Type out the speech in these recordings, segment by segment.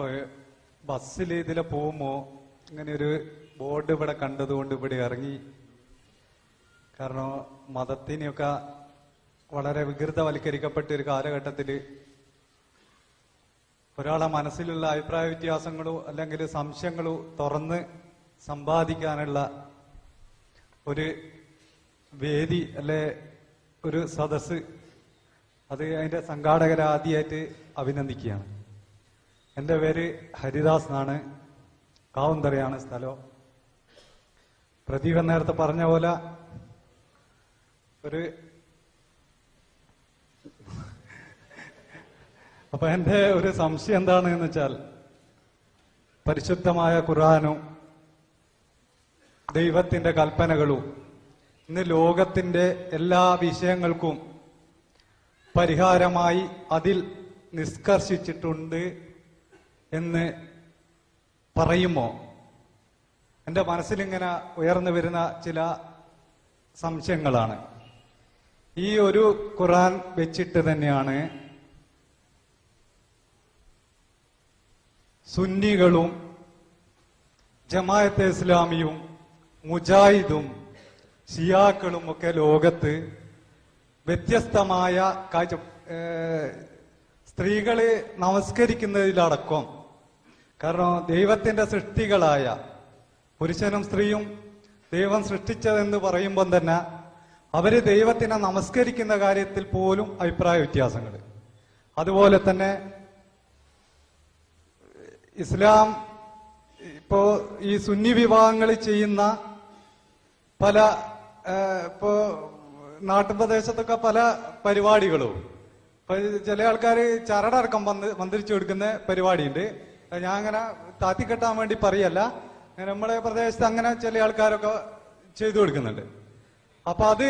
ഇപ്പൊ ബസ്സിൽ ഇതിലെ പോകുമ്പോ ഇങ്ങനെ ഒരു ബോർഡ് ഇവിടെ കണ്ടതുകൊണ്ട് ഇവിടെ ഇറങ്ങി. കാരണം മതത്തിനെയൊക്കെ വളരെ വികൃതവൽക്കരിക്കപ്പെട്ട ഒരു കാലഘട്ടത്തില് ഒരാളെ മനസ്സിലുള്ള അഭിപ്രായ വ്യത്യാസങ്ങളോ അല്ലെങ്കിൽ സംശയങ്ങളോ തുറന്ന് സമ്പാദിക്കാനുള്ള ഒരു വേദി അല്ലെ ഒരു സദസ്, അത് അതിന്റെ സംഘാടകരെ ആദ്യമായിട്ട് അഭിനന്ദിക്കുകയാണ്. എൻ്റെ പേര് ഹരിദാസ് എന്നാണ്, കാവുന്തറയാണ് സ്ഥലം. പ്രദീപൻ നേരത്തെ പറഞ്ഞ പോലെ അപ്പൊ എന്റെ ഒരു സംശയം എന്താണെന്ന് വെച്ചാൽ, പരിശുദ്ധമായ ഖുർആനും ദൈവത്തിന്റെ കൽപ്പനകളും ഇന്ന് ലോകത്തിന്റെ എല്ലാ വിഷയങ്ങൾക്കും പരിഹാരമായി അതിൽ നിഷ്കർഷിച്ചിട്ടുണ്ട് എന്ന് പറയുമോ? എന്റെ മനസ്സിലിങ്ങനെ ഉയർന്നു വരുന്ന ചില സംശയങ്ങളാണ്. ഈ ഒരു ഖുർആൻ വെച്ചിട്ട് തന്നെയാണ് സുന്നികളും ജമാഅത്തെ ഇസ്ലാമിയും മുജാഹിദും ഷിയാക്കളും ഒക്കെ ലോകത്ത് വ്യത്യസ്തമായ കാഴ്ച, സ്ത്രീകളെ നമസ്കരിക്കുന്നതിലടക്കം. കാരണം ദൈവത്തിന്റെ സൃഷ്ടികളായ പുരുഷനും സ്ത്രീയും ദൈവം സൃഷ്ടിച്ചതെന്ന് പറയുമ്പം തന്നെ അവര് ദൈവത്തിനെ നമസ്കരിക്കുന്ന കാര്യത്തിൽ പോലും അഭിപ്രായ വ്യത്യാസങ്ങൾ. അതുപോലെ തന്നെ ഇസ്ലാം ഇപ്പോ ഈ സുന്നി വിഭാഗങ്ങൾ ചെയ്യുന്ന പല ഇപ്പോ നാട്ടുപ്രദേശത്തൊക്കെ പല പരിപാടികളും, ഇപ്പൊ ചില ആൾക്കാർ ചരടടക്കം മന്ത്രിച്ചു കൊടുക്കുന്ന പരിപാടിയുണ്ട്. ഞാൻ അങ്ങനെ താത്തിക്കെട്ടാൻ വേണ്ടി പറയല്ല, നമ്മുടെ പ്രദേശത്ത് അങ്ങനെ ചില ആൾക്കാരൊക്കെ ചെയ്തു കൊടുക്കുന്നുണ്ട്. അപ്പൊ അത്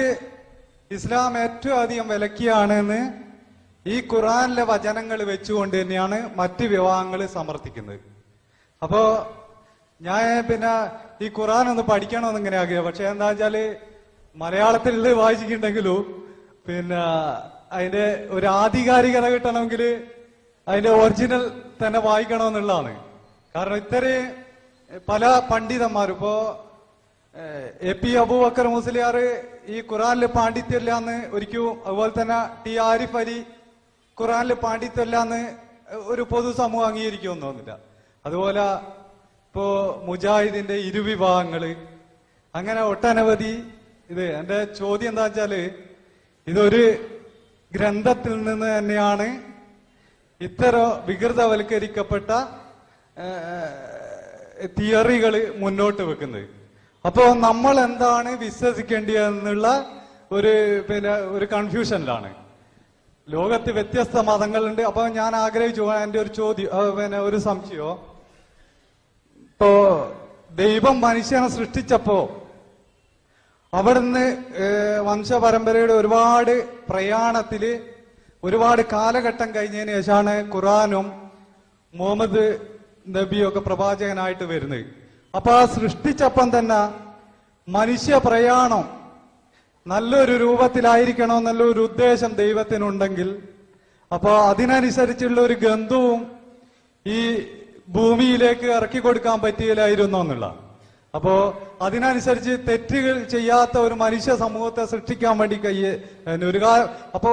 ഇസ്ലാം ഏറ്റവും അധികം വിലക്കിയാണെന്ന് ഈ ഖുർആനിലെ വചനങ്ങൾ വെച്ചുകൊണ്ട് തന്നെയാണ് മറ്റ് വിഭാഗങ്ങൾ സമർത്ഥിക്കുന്നത്. അപ്പോ ഞാൻ പിന്നെ ഈ ഖുർആൻ ഒന്ന് പഠിക്കണമെന്ന് ഇങ്ങനെ ആകിയ, പക്ഷെ എന്താ വെച്ചാല് മലയാളത്തിൽ വായിച്ചിട്ടുണ്ടെങ്കിലും പിന്നെ അതിന്റെ ഒരു ആധികാരികത കിട്ടണമെങ്കിൽ അതിന്റെ ഒറിജിനൽ തന്നെ വായിക്കണമെന്നുള്ളതാണ്. കാരണം ഇത്രയും പല പണ്ഡിതന്മാരും, ഇപ്പോ എ.പി. അബൂബക്കർ മുസ്ലിയാർ ഈ ഖുർആനിൽ പാണ്ഡിത്യമില്ല എന്ന് ഒരിക്കലും, അതുപോലെ തന്നെ ടി ആരിഫ് അലി ഖുർആനിൽ പാണ്ഡിത്യമില്ല എന്ന് ഒരു പൊതുസമൂഹം അംഗീകരിക്കുമെന്ന് തോന്നില്ല. അതുപോലെ ഇപ്പോ മുജാഹിദിന്റെ ഇരുവിഭാഗങ്ങള്, അങ്ങനെ ഒട്ടനവധി. ഇത് എന്റെ ചോദ്യം എന്താ വെച്ചാല്, ഇതൊരു ഗ്രന്ഥത്തിൽ നിന്ന് തന്നെയാണ് ഇത്തരം വികൃതവൽക്കരിക്കപ്പെട്ട തിയറികൾ മുന്നോട്ട് വെക്കുന്നത്. അപ്പോ നമ്മൾ എന്താണ് വിശ്വസിക്കേണ്ടതെന്നുള്ള ഒരു കൺഫ്യൂഷനിലാണ്. ലോകത്ത് വ്യത്യസ്ത മതങ്ങളുണ്ട്. അപ്പൊ ഞാൻ ആഗ്രഹിച്ചു, എന്റെ ഒരു ചോദ്യം ഒരു സംശയോ, ഇപ്പോ ദൈവം മനുഷ്യനെ സൃഷ്ടിച്ചപ്പോ അവിടുന്ന് വംശപരമ്പരയുടെ ഒരുപാട് പ്രയാണത്തില് ഒരുപാട് കാലഘട്ടം കഴിഞ്ഞതിന് ശേഷമാണ് ഖുർആനും മുഹമ്മദ് നബിയും ഒക്കെ പ്രവാചകനായിട്ട് വരുന്നത്. അപ്പൊ ആ സൃഷ്ടിച്ചപ്പം തന്നെ മനുഷ്യ പ്രയാണം നല്ലൊരു രൂപത്തിലായിരിക്കണം നല്ലൊരു ഉദ്ദേശം ദൈവത്തിനുണ്ടെങ്കിൽ, അപ്പൊ അതിനനുസരിച്ചുള്ള ഒരു ഗന്ധവും ഈ ഭൂമിയിലേക്ക് ഇറക്കി കൊടുക്കാൻ പറ്റിയില്ലായിരുന്നു എന്നുള്ള. അപ്പോ അതിനനുസരിച്ച് തെറ്റുകൾ ചെയ്യാത്ത ഒരു മനുഷ്യ സമൂഹത്തെ സൃഷ്ടിക്കാൻ വേണ്ടി അപ്പോ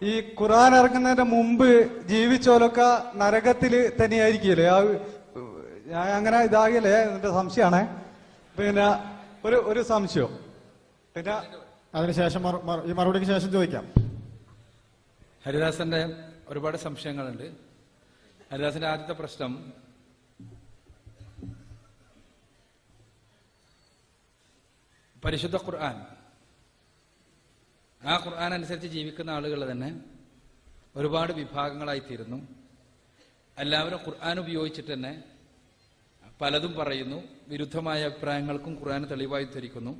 ഈ ഖുർആൻ ഇറങ്ങുന്നതിന് മുമ്പ് ജീവിച്ചോലൊക്കെ നരകത്തില് തന്നെയായിരിക്കില്ലേ? ഞാൻ അങ്ങനെ ഇതാകില്ലേ? എന്റെ സംശയമാണ്. പിന്നെ ഒരു സംശയം, പിന്നെ അതിനുശേഷം ഈ മറുപടിക്ക് ശേഷം ചോദിക്കാം. ഹരിദാസന്റെ ഒരുപാട് സംശയങ്ങളുണ്ട്. ഹരിദാസന്റെ ആദ്യത്തെ പ്രശ്നം, പരിശുദ്ധ ഖുർആൻ, ആ ഖുർആൻ അനുസരിച്ച് ജീവിക്കുന്ന ആളുകൾ തന്നെ ഒരുപാട് വിഭാഗങ്ങളായിത്തീരുന്നു. എല്ലാവരും ഖുർആൻ ഉപയോഗിച്ചിട്ട് തന്നെ പലതും പറയുന്നു. വിരുദ്ധമായ അഭിപ്രായങ്ങൾക്കും ഖുർആൻ തെളിവായി ധരിക്കുന്നു.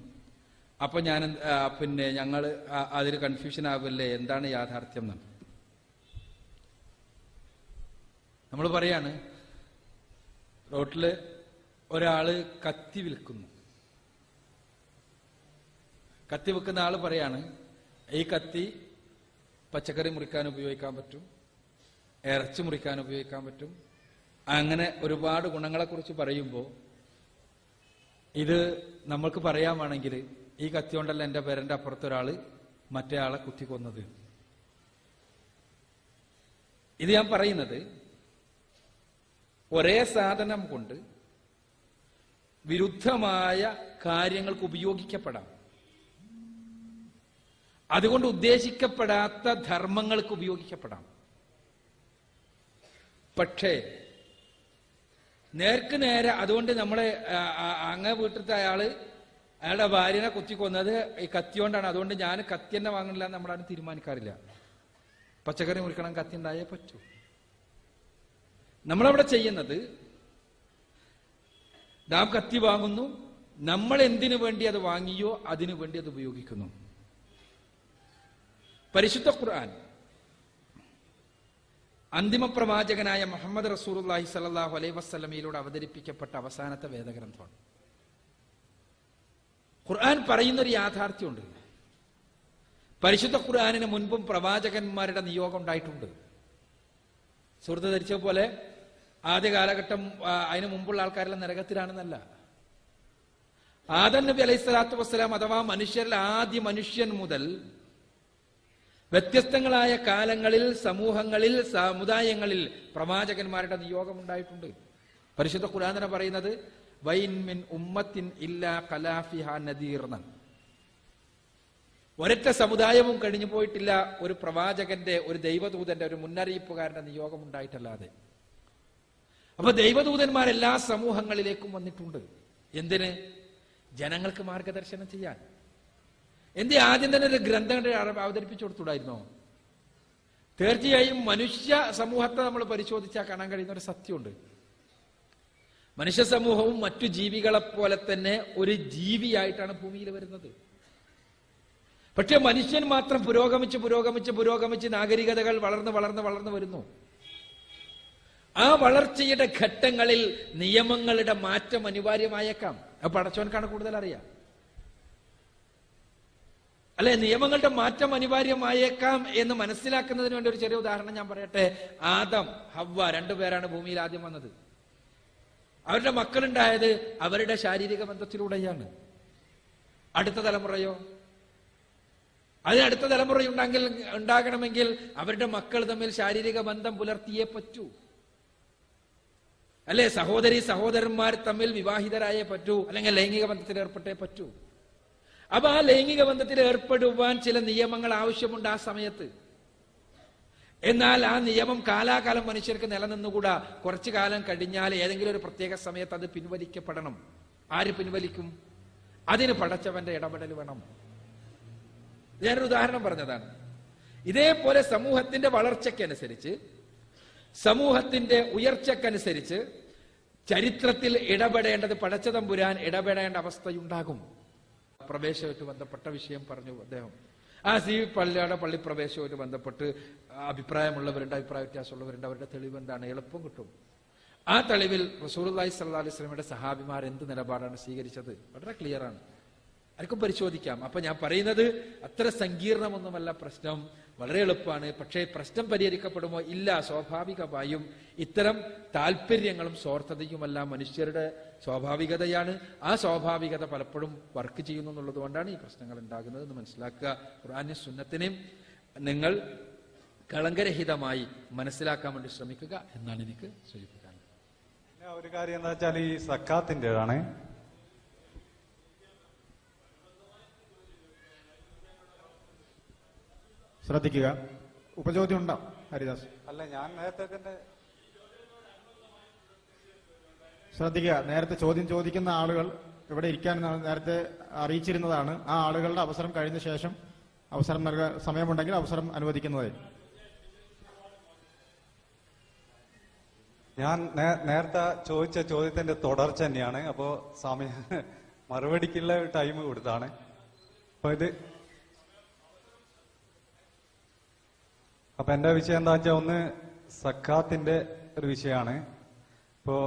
അപ്പൊ ഞങ്ങൾ അതിൽ കൺഫ്യൂഷൻ ആവില്ലേ, എന്താണ് യാഥാർത്ഥ്യം എന്നാണ് നമ്മൾ പറയാണ്. റോട്ടില് ഒരാള് കത്തി വിൽക്കുന്നു. കത്തി വിൽക്കുന്ന ആള് പറയാണ്, ഈ കത്തി പച്ചക്കറി മുറിക്കാൻ ഉപയോഗിക്കാൻ പറ്റും, ഇറച്ചി മുറിക്കാൻ ഉപയോഗിക്കാൻ പറ്റും, അങ്ങനെ ഒരുപാട് ഗുണങ്ങളെക്കുറിച്ച് പറയുമ്പോൾ ഇത് നമ്മൾക്ക് പറയാമാണെങ്കിൽ ഈ കത്തി കൊണ്ടല്ല എൻ്റെ പേരൻ്റെ അപ്പുറത്തൊരാള് മറ്റേ ആളെ കുത്തിക്കൊന്നത്. ഇത് ഞാൻ പറയുന്നത് ഒരേ സാധനം കൊണ്ട് വിരുദ്ധമായ കാര്യങ്ങൾക്ക് ഉപയോഗിക്കപ്പെടാം. അതുകൊണ്ട് ഉദ്ദേശിക്കപ്പെടാത്ത ധർമ്മങ്ങൾക്ക് ഉപയോഗിക്കപ്പെടാം. പക്ഷേ നേർക്ക് നേരെ അതുകൊണ്ട് നമ്മളെ അങ്ങ് വീട്ടിലത്തെ അയാളുടെ ഭാര്യനെ കുത്തിക്കൊന്നത് ഈ കത്തി കൊണ്ടാണ്, അതുകൊണ്ട് ഞാൻ കത്തി തന്നെ വാങ്ങണില്ല എന്ന് നമ്മളാരും തീരുമാനിക്കാറില്ല. പച്ചക്കറി മുറിക്കണം, കത്തി ഉണ്ടായേ പറ്റൂ. നമ്മളവിടെ ചെയ്യുന്നത് നാം കത്തി വാങ്ങുന്നു, നമ്മൾ എന്തിനു വേണ്ടി അത് വാങ്ങിയോ അതിനു വേണ്ടി അത് ഉപയോഗിക്കുന്നു. പരിശുദ്ധ ഖുർആൻ അന്തിമ പ്രവാചകനായ മുഹമ്മദ് റസൂലുള്ളാഹി സ്വല്ലല്ലാഹു അലൈഹി വസല്ലമയിലൂടെ അവതരിപ്പിക്കപ്പെട്ട അവസാനത്തെ വേദഗ്രന്ഥമാണ്. ഖുർആൻ പറയുന്നൊരു യാഥാർത്ഥ്യമുണ്ട്. പരിശുദ്ധ ഖുർആനിന് മുൻപും പ്രവാചകന്മാരുടെ നിയോഗം ഉണ്ടായിട്ടുണ്ട്. സുഹൃത്ത് ധരിച്ച പോലെ ആദ്യ കാലഘട്ടം അതിനു മുമ്പുള്ള ആൾക്കാരെല്ലാം നരകത്തിലാണെന്നല്ല. ആദം നബി അലൈഹി സ്വലാത്തു വസ്സലാം അഥവാ മനുഷ്യരിൽ ആദ്യ മനുഷ്യൻ മുതൽ വ്യത്യസ്തങ്ങളായ കാലങ്ങളിൽ, സമൂഹങ്ങളിൽ, സമുദായങ്ങളിൽ പ്രവാചകന്മാരുടെ നിയോഗം ഉണ്ടായിട്ടുണ്ട്. പരിശുദ്ധ ഖുർആൻ പറയുന്നത് വൈൻ മിൻ ഉമ്മത്തിൻ ഇല്ലാ ഖലാഫിഹാ നദീർ. ഒരൊറ്റ സമുദായവും കഴിഞ്ഞു പോയിട്ടില്ല ഒരു പ്രവാചകന്റെ, ഒരു ദൈവദൂതന്റെ, ഒരു മുന്നറിയിപ്പുകാരന്റെ നിയോഗം ഉണ്ടായിട്ടല്ലാതെ. അപ്പൊ ദൈവദൂതന്മാർ എല്ലാ സമൂഹങ്ങളിലേക്കും വന്നിട്ടുണ്ട്. എന്തിന്? ജനങ്ങൾക്ക് മാർഗദർശനം ചെയ്യാൻ. എന്തേ ആദ്യം തന്നെ ഒരു ഗ്രന്ഥം അവതരിപ്പിച്ചു കൊടുത്തുകൂടായിരുന്നോ? തീർച്ചയായും മനുഷ്യ സമൂഹത്തെ നമ്മൾ പരിശോധിച്ചാൽ കാണാൻ കഴിയുന്ന ഒരു സത്യമുണ്ട്. മനുഷ്യ സമൂഹവും മറ്റു ജീവികളെ പോലെ തന്നെ ഒരു ജീവിയായിട്ടാണ് ഭൂമിയിൽ വരുന്നത്. പക്ഷെ മനുഷ്യൻ മാത്രം പുരോഗമിച്ച് പുരോഗമിച്ച് പുരോഗമിച്ച് നാഗരികതകൾ വളർന്ന് വളർന്ന് വളർന്നു വരുന്നു. ആ വളർച്ചയുടെ ഘട്ടങ്ങളിൽ നിയമങ്ങളുടെ മാറ്റം അനിവാര്യമായേക്കാം. അത് പടച്ചോൻക്കാണ് കൂടുതൽ അറിയാം. അല്ലെ, നിയമങ്ങളുടെ മാറ്റം അനിവാര്യമായേക്കാം എന്ന് മനസ്സിലാക്കുന്നതിന് വേണ്ടി ഒരു ചെറിയ ഉദാഹരണം ഞാൻ പറയട്ടെ. ആദം, ഹവ്വ രണ്ടുപേരാണ് ഭൂമിയിൽ ആദ്യം വന്നത്. അവരുടെ മക്കളുണ്ടായത് അവരുടെ ശാരീരിക ബന്ധത്തിലൂടെയാണ്. അടുത്ത തലമുറയോ? അതിനടുത്ത തലമുറ ഉണ്ടാകണമെങ്കിൽ അവരുടെ മക്കൾ തമ്മിൽ ശാരീരിക ബന്ധം പുലർത്തിയേ പറ്റൂ. അല്ലെ, സഹോദരി സഹോദരന്മാർ തമ്മിൽ വിവാഹിതരായേ പറ്റൂ, അല്ലെങ്കിൽ ലൈംഗിക ബന്ധത്തിൽ ഏർപ്പെട്ടേ പറ്റൂ. അപ്പൊ ആ ലൈംഗിക ബന്ധത്തിൽ ഏർപ്പെടുവാൻ ചില നിയമങ്ങൾ ആവശ്യമുണ്ട് ആ സമയത്ത്. എന്നാൽ ആ നിയമം കാലാകാലം മനുഷ്യർക്ക് നിലനിന്നുകൂടാ. കുറച്ചു കാലം കഴിഞ്ഞാൽ ഏതെങ്കിലും ഒരു പ്രത്യേക സമയത്ത് അത് പിൻവലിക്കപ്പെടണം. ആര് പിൻവലിക്കും? അതിന് പടച്ചവന്റെ ഇടപെടൽ വേണം. ഞാനൊരു ഉദാഹരണം പറഞ്ഞതാണ്. ഇതേപോലെ സമൂഹത്തിന്റെ വളർച്ചയ്ക്കനുസരിച്ച്, സമൂഹത്തിന്റെ ഉയർച്ചക്കനുസരിച്ച് ചരിത്രത്തിൽ ഇടപെടേണ്ടത് പടച്ചതമ്പുരാൻ ഇടപെടേണ്ട അവസ്ഥയുണ്ടാകും. പ്രവേശവുമായിട്ട് ബന്ധപ്പെട്ട വിഷയം പറഞ്ഞു അദ്ദേഹം. പള്ളിയുടെ പള്ളിപ്രവേശവുമായിട്ട് ബന്ധപ്പെട്ട് അഭിപ്രായമുള്ളവരുണ്ട്, അഭിപ്രായ വ്യത്യാസമുള്ളവരുണ്ട്. അവരുടെ തെളിവ് എന്താണ്? എളുപ്പം കിട്ടും. ആ തെളിവിൽ റസൂലുള്ളാഹി സ്വല്ലല്ലാഹു അലൈഹി വസല്ലമയുടെ സഹാബിമാർ എന്ത് നിലപാടാണ് സ്വീകരിച്ചത്? വളരെ ക്ലിയർ ആണ്, ആർക്കും പരിശോധിക്കാം. അപ്പൊ ഞാൻ പറയുന്നത് അത്ര സങ്കീർണമൊന്നുമല്ല പ്രശ്നം, വളരെ എളുപ്പമാണ്. പക്ഷേ പ്രശ്നം പരിഹരിക്കപ്പെടുമോ? ഇല്ല. സ്വാഭാവികമായും ഇത്തരം താല്പര്യങ്ങളും സ്വാർത്ഥതയുമെല്ലാം മനുഷ്യരുടെ സ്വാഭാവികതയാണ്. ആ സ്വാഭാവികത പലപ്പോഴും വർക്ക് ചെയ്യുന്നു എന്നുള്ളത് കൊണ്ടാണ് ഈ പ്രശ്നങ്ങൾ ഉണ്ടാകുന്നത് എന്ന് മനസ്സിലാക്കുക. ഖുർആനും സുന്നത്തിനെയും നിങ്ങൾ കളങ്കരഹിതമായി മനസ്സിലാക്കാൻ വേണ്ടി ശ്രമിക്കുക എന്നാണ് എനിക്ക് സൂചിപ്പിക്കാൻ. ഒരു കാര്യം എന്താ വെച്ചാൽ ഈ സക്കാത്തിൻ്റെതാണ്. ശ്രദ്ധിക്കുക. ഉപചോദ്യം ഉണ്ടോ ഹരിദാസ്? അല്ല, ഞാൻ നേരത്തെ തന്നെ ശ്രദ്ധിക്കുക. നേരത്തെ ചോദ്യം ചോദിക്കുന്ന ആളുകൾ ഇവിടെ ഇരിക്കാൻ നേരത്തെ അറിയിച്ചിരുന്നതാണ്. ആ ആളുകളുടെ അവസരം കഴിഞ്ഞ ശേഷം അവസരം നൽകാൻ സമയമുണ്ടെങ്കിൽ അവസരം അനുവദിക്കുന്നതായിരിക്കും. ഞാൻ നേരത്തെ ചോദിച്ച ചോദ്യത്തിന്റെ തുടർച്ച തന്നെയാണ്. അപ്പോ സമയം മറുപടിക്കുള്ള ടൈം കൊടുത്താണ്. അപ്പൊ എന്റെ വിഷയം എന്താ വെച്ചാൽ, ഒന്ന് സക്കാത്തിന്റെ ഒരു വിഷയമാണ്. ഇപ്പോ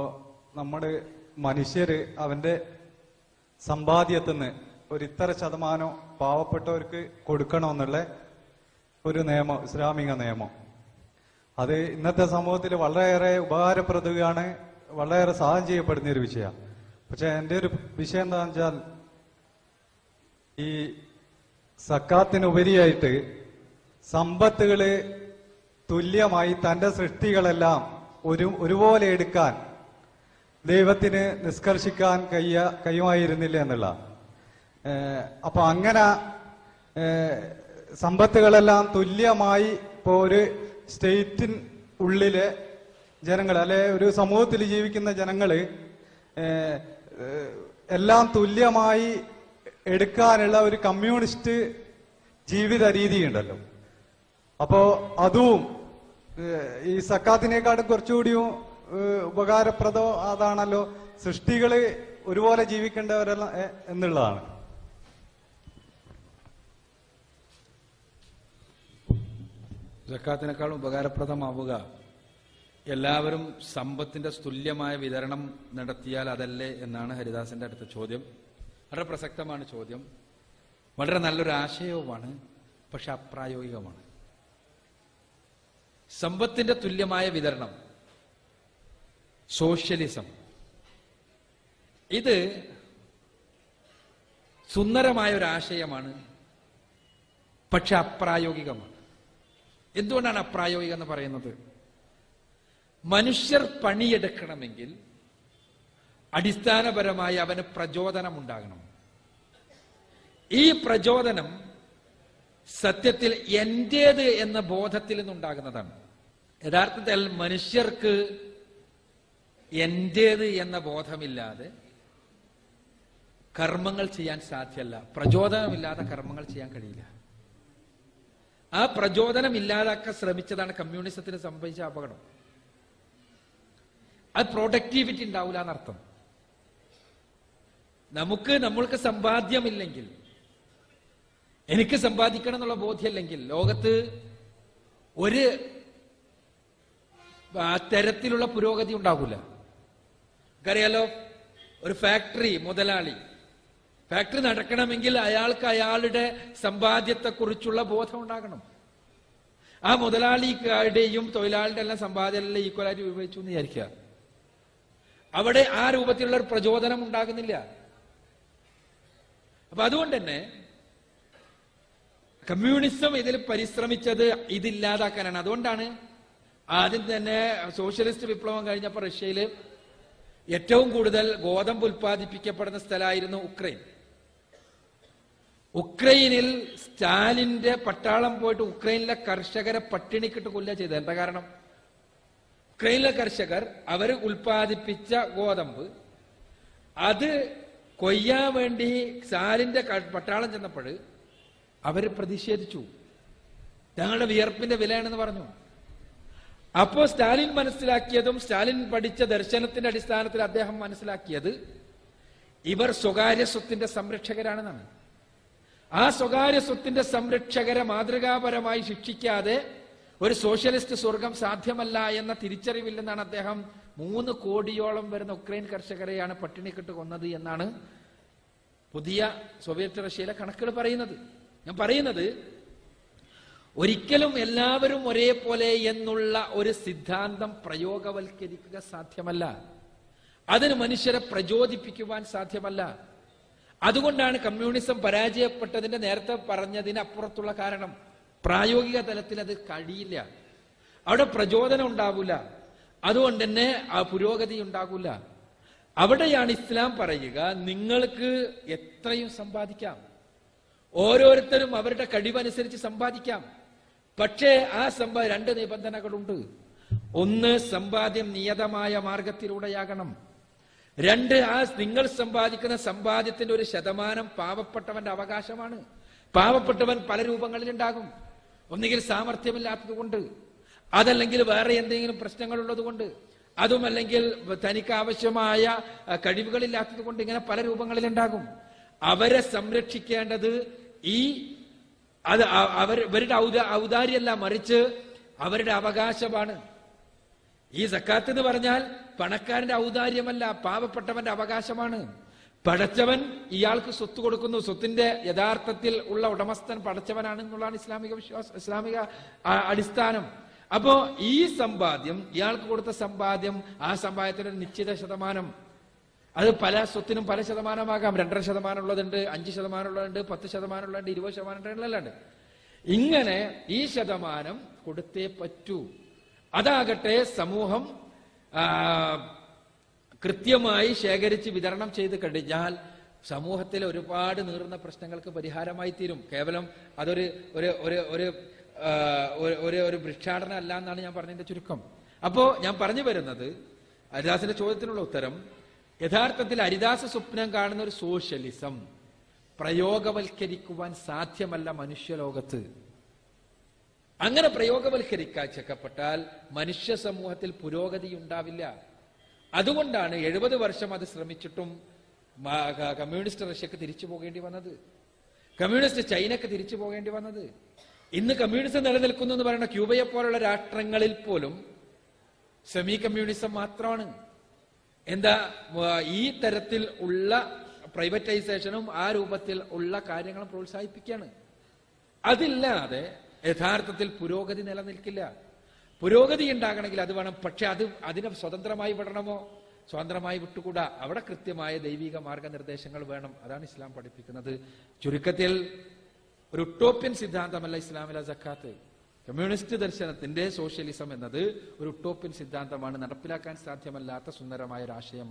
നമ്മുടെ മനുഷ്യര് അവന്റെ സമ്പാദ്യത്തിന്ന് ഒരു ഇത്ര ശതമാനം പാവപ്പെട്ടവർക്ക് കൊടുക്കണമെന്നുള്ള ഒരു നിയമം, ഇസ്ലാമിക നിയമം. അത് ഇന്നത്തെ സമൂഹത്തിൽ വളരെയേറെ ഉപകാരപ്രദമാണ്, വളരെയേറെ സഹായം ചെയ്യപ്പെടുന്ന ഒരു വിഷയമാണ്. പക്ഷെ എൻ്റെ ഒരു വിഷയം എന്താണെന്ന് വെച്ചാൽ, ഈ സക്കാത്തിനുപരിയായിട്ട് സമ്പത്തുകള് തുല്യമായി തന്റെ സൃഷ്ടികളെല്ലാം ഒരുപോലെ എടുക്കാൻ ദൈവത്തിന് നിഷ്കർഷിക്കാൻ കഴിയുമായിരുന്നില്ല എന്നുള്ള. അപ്പൊ അങ്ങനെ സമ്പത്തുകളെല്ലാം തുല്യമായി ഇപ്പോ ഒരു സ്റ്റേറ്റിൻ ഉള്ളിലെ ജനങ്ങൾ, അല്ലെ ഒരു സമൂഹത്തിൽ ജീവിക്കുന്ന ജനങ്ങള് എല്ലാം തുല്യമായി എടുക്കാനുള്ള ഒരു കമ്മ്യൂണിസ്റ്റ് ജീവിത രീതി ഉണ്ടല്ലോ. അപ്പോ അതും ഈ സക്കാത്തിനേക്കാളും കുറച്ചുകൂടിയും ഉപകാരപ്രദം അതാണല്ലോ, സൃഷ്ടികള് ഒരുപോലെ ജീവിക്കേണ്ടവരല്ല എന്നുള്ളതാണ്. സക്കാത്തിനേക്കാളും ഉപകാരപ്രദമാവുക എല്ലാവരും സമ്പത്തിന്റെ തുല്യമായ വിതരണം നടത്തിയാൽ അതല്ലേ എന്നാണ് ഹരിദാസിന്റെ അടുത്ത ചോദ്യം. വളരെ പ്രസക്തമാണ് ചോദ്യം, വളരെ നല്ലൊരു ആശയവുമാണ്, പക്ഷെ അപ്രായോഗികമാണ്. സമ്പത്തിന്റെ തുല്യമായ വിതരണം, സോഷ്യലിസം, ഇത് സുന്ദരമായ ഒരു ആശയമാണ്, പക്ഷെ അപ്രായോഗികമാണ്. എന്തുകൊണ്ടാണ് അപ്രായോഗികം എന്ന് പറയുന്നത്? മനുഷ്യർ പണിയെടുക്കണമെങ്കിൽ അടിസ്ഥാനപരമായി അവന് പ്രചോദനം ഉണ്ടാകണം. ഈ പ്രചോദനം സത്യത്തിൽ എന്റേത് എന്ന ബോധത്തിൽ നിന്നുണ്ടാകുന്നതാണ്. യഥാർത്ഥത്തിൽ മനുഷ്യർക്ക് എന്റേത് എന്ന ബോധമില്ലാതെ കർമ്മങ്ങൾ ചെയ്യാൻ സാധ്യമല്ല. പ്രചോദനമില്ലാതെ കർമ്മങ്ങൾ ചെയ്യാൻ കഴിയില്ല. ആ പ്രചോദനം ഇല്ലാതാക്കാൻ ശ്രമിച്ചതാണ് കമ്മ്യൂണിസത്തിന് സംഭവിച്ച അപകടം. അത് പ്രൊഡക്ടിവിറ്റി ഉണ്ടാവില്ല എന്നർത്ഥം. നമ്മൾക്ക് സമ്പാദ്യമില്ലെങ്കിൽ, എനിക്ക് സമ്പാദിക്കണം എന്നുള്ള ബോധ്യമില്ലെങ്കിൽ ലോകത്ത് ഒരു തരത്തിലുള്ള പുരോഗതി ഉണ്ടാകില്ല. അറിയാലോ, ഒരു ഫാക്ടറി മുതലാളി, ഫാക്ടറി നടക്കണമെങ്കിൽ അയാൾക്ക് അയാളുടെ സമ്പാദ്യത്തെക്കുറിച്ചുള്ള ബോധം ഉണ്ടാകണം. ആ മുതലാളിയുടെയും തൊഴിലാളിയുടെ എല്ലാം സമ്പാദ്യം ഈക്വലായിട്ട് ഉപയോഗിച്ചു എന്ന് വിചാരിക്കുക. അവിടെ ആ രൂപത്തിലുള്ള ഒരു പ്രചോദനം ഉണ്ടാകുന്നില്ല. അപ്പൊ അതുകൊണ്ട് തന്നെ കമ്മ്യൂണിസം ഇതിൽ പരിശ്രമിച്ചത് ഇതില്ലാതാക്കാനാണ്. അതുകൊണ്ടാണ് ആദ്യം തന്നെ സോഷ്യലിസ്റ്റ് വിപ്ലവം കഴിഞ്ഞപ്പോൾ റഷ്യയിൽ ഏറ്റവും കൂടുതൽ ഗോതമ്പ് ഉൽപ്പാദിപ്പിക്കപ്പെടുന്ന സ്ഥലമായിരുന്നു ഉക്രൈൻ. ഉക്രൈനിൽ സ്റ്റാലിന്റെ പട്ടാളം പോയിട്ട് ഉക്രൈനിലെ കർഷകരെ പട്ടിണിക്കിട്ട് കൊല്ലുക ചെയ്തത്. എന്താ കാരണം? ഉക്രൈനിലെ കർഷകർ അവർ ഉൽപ്പാദിപ്പിച്ച ഗോതമ്പ് അത് കൊയ്യാൻ വേണ്ടി സ്റ്റാലിന്റെ പട്ടാളം ചെന്നപ്പോൾ അവര് പ്രതിഷേധിച്ചു. ഞങ്ങളുടെ വിയർപ്പിന്റെ വിലയാണെന്ന് പറഞ്ഞു. അപ്പോ സ്റ്റാലിൻ മനസ്സിലാക്കിയതും സ്റ്റാലിൻ പഠിച്ച ദർശനത്തിന്റെ അടിസ്ഥാനത്തിൽ അദ്ദേഹം മനസ്സിലാക്കിയത് ഇവർ സ്വകാര്യ സ്വത്തിന്റെ സംരക്ഷകരാണെന്നാണ്. ആ സ്വകാര്യ സ്വത്തിന്റെ സംരക്ഷകരെ മാതൃകാപരമായി ശിക്ഷിക്കാതെ ഒരു സോഷ്യലിസ്റ്റ് സ്വർഗം സാധ്യമല്ല എന്ന തിരിച്ചറിവില്ലെന്നാണ് അദ്ദേഹം 3 കോടിയോളം വരുന്ന ഉക്രൈൻ കർഷകരെയാണ് പട്ടിണിക്കിട്ട് കൊന്നത് എന്നാണ് പുതിയ സോവിയറ്റ് റഷ്യയിലെ കണക്കുകൾ പറയുന്നത്. ഞാൻ പറയുന്നത്, ഒരിക്കലും എല്ലാവരും ഒരേപോലെ എന്നുള്ള ഒരു സിദ്ധാന്തം പ്രയോഗവൽക്കരിക്കുക സാധ്യമല്ല. അതിന് മനുഷ്യരെ പ്രചോദിപ്പിക്കുവാൻ സാധ്യമല്ല. അതുകൊണ്ടാണ് കമ്മ്യൂണിസം പരാജയപ്പെട്ടതിന്റെ നേരത്തെ പറഞ്ഞതിന് അപ്പുറത്തുള്ള കാരണം. പ്രായോഗിക തലത്തിൽ അത് കഴിയില്ല. അവിടെ പ്രചോദനം ഉണ്ടാകില്ല. അതുകൊണ്ട് തന്നെ ആ പുരോഗതി ഉണ്ടാകില്ല. അവിടെയാണ് ഇസ്ലാം പറയുക, നിങ്ങൾക്ക് എത്രയും സമ്പാദിക്കാം, ഓരോരുത്തരും അവരുടെ കഴിവനുസരിച്ച് സമ്പാദിക്കാം. പക്ഷേ ആ 2 നിബന്ധനകളുണ്ട്. 1, സമ്പാദ്യം നിയതമായ മാർഗത്തിലൂടെയാകണം. 2, ആ നിങ്ങൾ സമ്പാദിക്കുന്ന സമ്പാദ്യത്തിന്റെ ഒരു ശതമാനം പാവപ്പെട്ടവന്റെ അവകാശമാണ്. പാവപ്പെട്ടവൻ പല രൂപങ്ങളിലുണ്ടാകും. ഒന്നുകിൽ സാമർഥ്യമില്ലാത്തത് കൊണ്ട്, അതല്ലെങ്കിൽ വേറെ എന്തെങ്കിലും പ്രശ്നങ്ങളുള്ളത് കൊണ്ട്, അതുമല്ലെങ്കിൽ തനിക്ക് ആവശ്യമായ കഴിവുകളില്ലാത്തത് കൊണ്ട്, ഇങ്ങനെ പല രൂപങ്ങളിലുണ്ടാകും. അവരെ സംരക്ഷിക്കേണ്ടത് ഇവരുടെ ഔദാര്യമല്ല, മറിച്ച് അവരുടെ അവകാശമാണ്. ഈ സക്കാത്ത് എന്ന് പറഞ്ഞാൽ പണക്കാരന്റെ ഔദാര്യമല്ല, പാവപ്പെട്ടവന്റെ അവകാശമാണ്. പടച്ചവൻ ഇയാൾക്ക് സ്വത്ത് കൊടുക്കുന്നു. സ്വത്തിന്റെ യഥാർത്ഥത്തിൽ ഉള്ള ഉടമസ്ഥൻ പടച്ചവനാണ് എന്നുള്ളതാണ് ഇസ്ലാമിക വിശ്വാസം, ഇസ്ലാമിക അടിസ്ഥാനം. അപ്പോ ഈ സമ്പാദ്യം, ഇയാൾക്ക് കൊടുത്ത സമ്പാദ്യം, ആ സമ്പാദ്യത്തിന്റെ ഒരു നിശ്ചിത ശതമാനം, അത് പല സ്വത്തിനും പല ശതമാനമാകാം. 2.5% ഉള്ളതുണ്ട്, 5% ഉള്ളതുണ്ട്, 10% ഉള്ളതുണ്ട്, 20% ഉള്ളതുണ്ട്. ഇങ്ങനെ ഈ ശതമാനം കൊടുത്തേ പറ്റൂ. അതാകട്ടെ സമൂഹം കൃത്യമായി ശേഖരിച്ച് വിതരണം ചെയ്ത് കഴിഞ്ഞാൽ സമൂഹത്തിലെ ഒരുപാട് നീറുന്ന പ്രശ്നങ്ങൾക്ക് പരിഹാരമായി തീരും. കേവലം അതൊരു ഒരു ഭിക്ഷാടനം അല്ല എന്നാണ് ഞാൻ പറഞ്ഞതിന്റെ ചുരുക്കം. അപ്പോ ഞാൻ പറഞ്ഞു വരുന്നത്, ഹരിദാസിന്റെ ചോദ്യത്തിനുള്ള ഉത്തരം, യഥാർത്ഥത്തിൽ ഹരിദാസ് സ്വപ്നം കാണുന്ന ഒരു സോഷ്യലിസം പ്രയോഗവൽക്കരിക്കുവാൻ സാധ്യമല്ല മനുഷ്യലോകത്ത്. അങ്ങനെ പ്രയോഗവൽക്കരിക്കപ്പെട്ടാൽ മനുഷ്യ സമൂഹത്തിൽ പുരോഗതി ഉണ്ടാവില്ല. അതുകൊണ്ടാണ് 70 വർഷം അത് ശ്രമിച്ചിട്ടും കമ്മ്യൂണിസ്റ്റ് റഷ്യക്ക് തിരിച്ചു പോകേണ്ടി വന്നത്, കമ്മ്യൂണിസ്റ്റ് ചൈനക്ക് തിരിച്ചു പോകേണ്ടി വന്നത്. ഇന്ന് കമ്മ്യൂണിസം നിലനിൽക്കുന്നു എന്ന് പറയുന്ന ക്യൂബയെ പോലുള്ള രാഷ്ട്രങ്ങളിൽ പോലും സെമി കമ്മ്യൂണിസം മാത്രമാണ്. എന്താ, ഈ തരത്തിൽ ഉള്ള പ്രൈവറ്റൈസേഷനും ആ രൂപത്തിൽ ഉള്ള കാര്യങ്ങളും പ്രോത്സാഹിപ്പിക്കുകയാണ്. അതില്ലാതെ യഥാർത്ഥത്തിൽ പുരോഗതി നിലനിൽക്കില്ല. പുരോഗതി ഉണ്ടാകണമെങ്കിൽ അത് വേണം. പക്ഷെ അതിനെ സ്വതന്ത്രമായി വിടണമോ? സ്വതന്ത്രമായി വിട്ടുകൂടാ. അവിടെ കൃത്യമായ ദൈവിക മാർഗനിർദ്ദേശങ്ങൾ വേണം. അതാണ് ഇസ്ലാം പഠിപ്പിക്കുന്നത്. ചുരുക്കത്തിൽ ഒരു ഉട്ടോപ്യൻ സിദ്ധാന്തമല്ല ഇസ്ലാമിലെ സക്കാത്ത്. കമ്മ്യൂണിസ്റ്റ് ദർശനത്തിന്റെ സോഷ്യലിസം എന്നത് ഒരു ഉട്ടോപ്യൻ സിദ്ധാന്തമാണ്, നടപ്പിലാക്കാൻ സാധ്യമല്ലാത്ത സുന്ദരമായ ഒരു ആശയം.